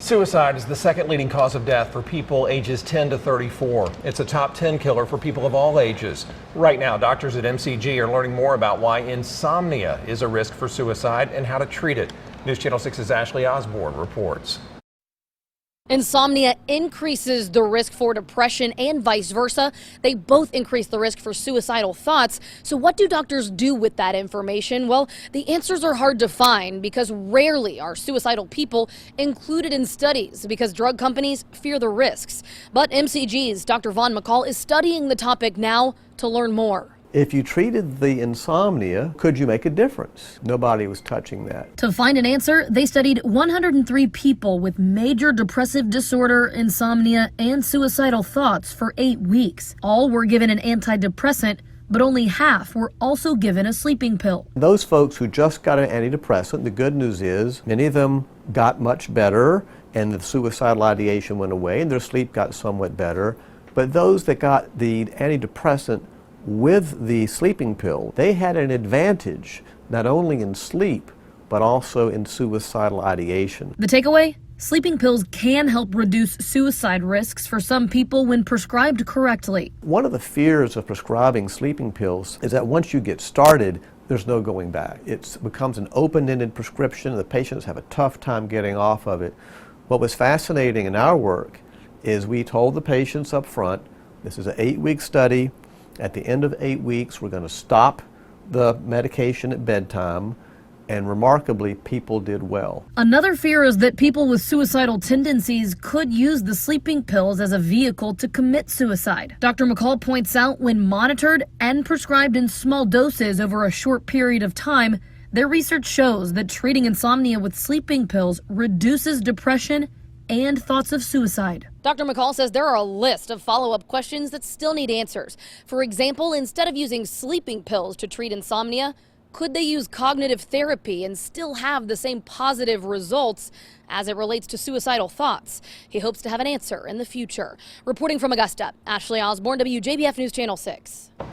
Suicide is the second leading cause of death for people ages 10 to 34. It's a top 10 killer for people of all ages. Right now, doctors at MCG are learning more about why insomnia is a risk for suicide and how to treat it. News Channel 6's Ashley Osborne reports. Insomnia increases the risk for depression and vice versa. They both increase the risk for suicidal thoughts. So what do doctors do with that information? Well, the answers are hard to find because rarely are suicidal people included in studies because drug companies fear the risks. But MCG's Dr. Vaughn McCall is studying the topic now to learn more. If you treated the insomnia, could you make a difference? Nobody was touching that. To find an answer, they studied 103 people with major depressive disorder, insomnia, and suicidal thoughts for 8 weeks. All were given an antidepressant, but only half were also given a sleeping pill. Those folks who just got an antidepressant, the good news is many of them got much better and the suicidal ideation went away and their sleep got somewhat better. But those that got the antidepressant with the sleeping pill, they had an advantage not only in sleep, but also in suicidal ideation. The takeaway? Sleeping pills can help reduce suicide risks for some people when prescribed correctly. One of the fears of prescribing sleeping pills is that once you get started, there's no going back. It becomes an open-ended prescription. The patients have a tough time getting off of it. What was fascinating in our work is we told the patients up front, this is an 8-week study. At the end of 8 weeks, we're going to stop the medication at bedtime, and remarkably, people did well. Another fear is that people with suicidal tendencies could use the sleeping pills as a vehicle to commit suicide. Dr. McCall points out when monitored and prescribed in small doses over a short period of time, their research shows that treating insomnia with sleeping pills reduces depression and thoughts of suicide. Dr. McCall says there are a list of follow-up questions that still need answers. For example, instead of using sleeping pills to treat insomnia, could they use cognitive therapy and still have the same positive results as it relates to suicidal thoughts? He hopes to have an answer in the future. Reporting from Augusta, Ashley Osborne, WJBF News Channel 6.